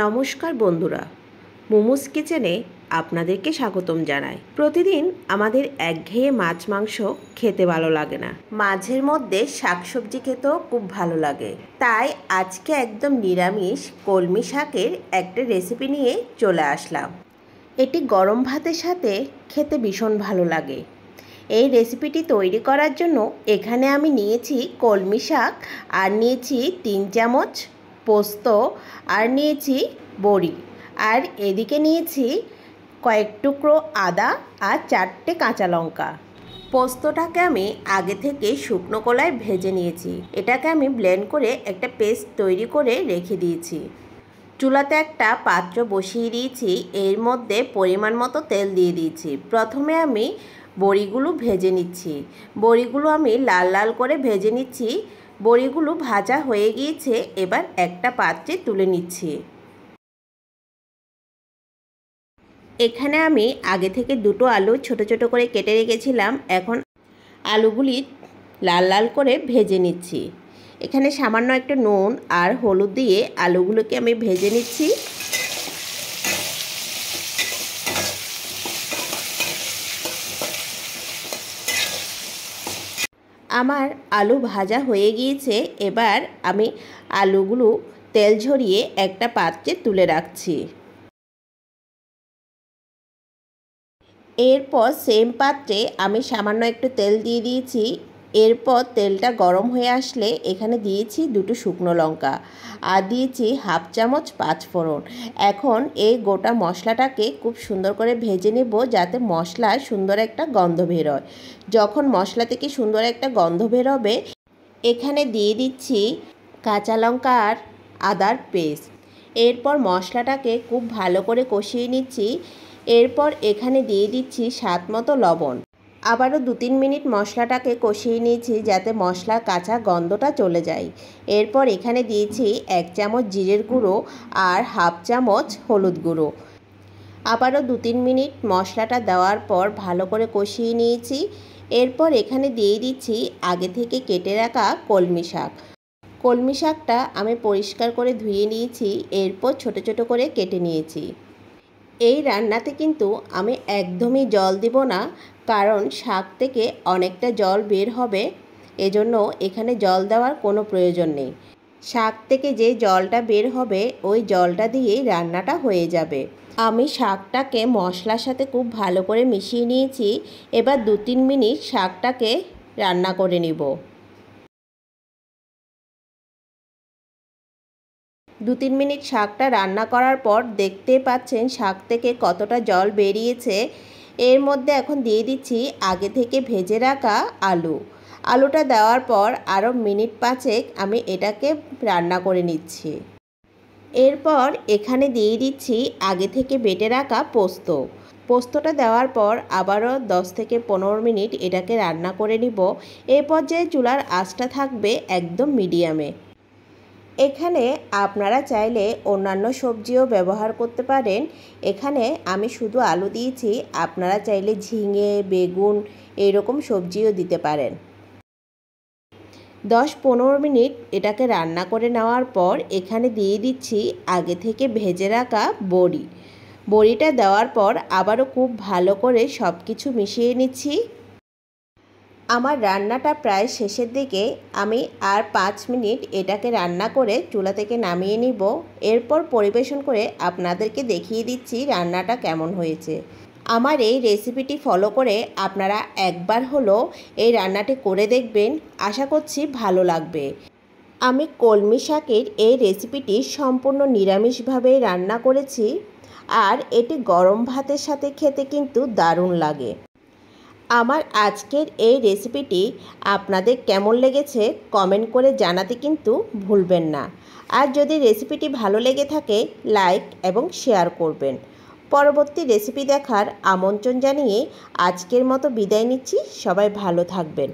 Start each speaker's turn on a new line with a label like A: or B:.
A: নমস্কার বন্ধুরা, মোমোস কিচেনে আপনাদেরকে স্বাগতম জানাই। প্রতিদিন আমাদের একঘেয়ে মাছ মাংস খেতে ভালো লাগে না, মাঝের মধ্যে শাকসবজি খেতেও খুব ভালো লাগে। তাই আজকে একদম নিরামিষ কলমি শাকের একটা রেসিপি নিয়ে চলে আসলাম। এটি গরম ভাতের সাথে খেতে ভীষণ ভালো লাগে। এই রেসিপিটি তৈরি করার জন্য এখানে আমি নিয়েছি কলমি শাক, আর নিয়েছি 3 চামচ পোস্ত, আর নিয়েছি বড়ি, আর এদিকে নিয়েছি কয়েক টুকরো আদা আর 4টে কাঁচা লঙ্কা। পোস্তটাকে আমি আগে থেকে শুকনো কলায় ভেজে নিয়েছি। এটাকে আমি ব্লেন্ড করে একটা পেস্ট তৈরি করে রেখে দিয়েছি। চুলাতে একটা পাত্র বসিয়ে দিয়েছি, এর মধ্যে পরিমাণ মতো তেল দিয়ে দিয়েছি। প্রথমে আমি বড়িগুলো ভেজে নিচ্ছি। বড়িগুলো আমি লাল লাল করে ভেজে নিচ্ছি। বড়িগুলো ভাজা হয়ে গিয়েছে, এবার একটা পাত্রে তুলে নিচ্ছি। এখানে আমি আগে থেকে 2টো আলু ছোট ছোট করে কেটে রেখেছিলাম। এখন আলুগুলি লাল লাল করে ভেজে নিচ্ছি। এখানে সামান্য একটু নুন আর হলুদ দিয়ে আলুগুলোকে আমি ভেজে নিচ্ছি। আমার আলু ভাজা হয়ে গিয়েছে, এবার আমি আলুগুলো তেল ঝরিয়ে একটা পাত্রে তুলে রাখছি। এরপর সেম পাত্রে আমি সামান্য একটু তেল দিয়ে দিয়েছি। এরপর তেলটা গরম হয়ে আসলে এখানে দিয়েছি 2টো শুকনো লঙ্কা, আর দিয়েছি 1/2 চামচ পাঁচফোড়ন। এখন এই গোটা মশলাটাকে খুব সুন্দর করে ভেজে নেব, যাতে মশলার সুন্দর একটা গন্ধ বেরোয়। যখন মশলা থেকে সুন্দর একটা গন্ধ বেরোবে, এখানে দিয়ে দিচ্ছি কাঁচা লঙ্কা আর আদার পেস্ট। এরপর মশলাটাকে খুব ভালো করে কষিয়ে নিচ্ছি। এরপর এখানে দিয়ে দিচ্ছি স্বাদ মতো লবণ। আবারও 2-3 মিনিট মশলাটাকে কষিয়ে নিয়েছি, যাতে মশলার কাঁচা গন্ধটা চলে যায়। এরপর এখানে দিয়েছি 1 চামচ জিরের গুঁড়ো আর 1/2 চামচ হলুদ গুঁড়ো। আবারও 2-3 মিনিট মশলাটা দেওয়ার পর ভালো করে কষিয়ে নিয়েছি। এরপর এখানে দিয়ে দিচ্ছি আগে থেকে কেটে রাখা কলমি শাক। কলমি শাকটা আমি পরিষ্কার করে ধুয়ে নিয়েছি, এরপর ছোট ছোট করে কেটে নিয়েছি। এই রান্নাতে কিন্তু আমি একদমই জল দিব না, কারণ শাক থেকে অনেকটা জল বের হবে। এজন্য এখানে জল দেওয়ার কোনো প্রয়োজন নেই। শাক থেকে যে জলটা বের হবে, ওই জলটা দিয়েই রান্নাটা হয়ে যাবে। আমি শাকটাকে মশলার সাথে খুব ভালো করে মিশিয়ে নিয়েছি। এবার 2-3 মিনিট শাকটাকে রান্না করে নিব। 2-3 মিনিট শাকটা রান্না করার পর দেখতে পাচ্ছেন শাক থেকে কতটা জল বেরিয়েছে। এর মধ্যে এখন দিয়ে দিচ্ছি আগে থেকে ভেজে রাখা আলু। আলুটা দেওয়ার পর আরও মিনিট 5 আমি এটাকে রান্না করে নিচ্ছি। এরপর এখানে দিয়ে দিচ্ছি আগে থেকে বেটে রাখা পোস্ত। পোস্তটা দেওয়ার পর আবারও 10 থেকে 15 মিনিট এটাকে রান্না করে নিব। এই পর্যায়ে চুলার আঁচটা থাকবে একদম মিডিয়ামে। এখানে আপনারা চাইলে অন্যান্য সবজিও ব্যবহার করতে পারেন। এখানে আমি শুধু আলু দিয়েছি, আপনারা চাইলে ঝিঙে, বেগুন এরকম সবজিও দিতে পারেন। 10-15 মিনিট এটাকে রান্না করে নেওয়ার পর এখানে দিয়ে দিচ্ছি আগে থেকে ভেজে রাখা বড়ি। বড়িটা দেওয়ার পর আবারও খুব ভালো করে সব কিছু মিশিয়ে নিচ্ছি। আমার রান্নাটা প্রায় শেষের দিকে। আমি আর 5 মিনিট এটাকে রান্না করে চুলা থেকে নামিয়ে নিব। এরপর পরিবেশন করে আপনাদেরকে দেখিয়ে দিচ্ছি রান্নাটা কেমন হয়েছে। আমার এই রেসিপিটি ফলো করে আপনারা একবার হলো এই রান্নাটি করে দেখবেন, আশা করছি ভালো লাগবে। আমি কলমি শাকের এই রেসিপিটি সম্পূর্ণ নিরামিষভাবে রান্না করেছি, আর এটি গরম ভাতের সাথে খেতে কিন্তু দারুণ লাগে। আমার আজকের এই রেসিপিটি আপনাদের কেমন লেগেছে কমেন্ট করে জানাতে কিন্তু ভুলবেন না। আর যদি রেসিপিটি ভালো লেগে থাকে লাইক এবং শেয়ার করবেন। পরবর্তী রেসিপি দেখার আমন্ত্রণ জানিয়ে আজকের মতো বিদায় নিচ্ছি। সবাই ভালো থাকবেন।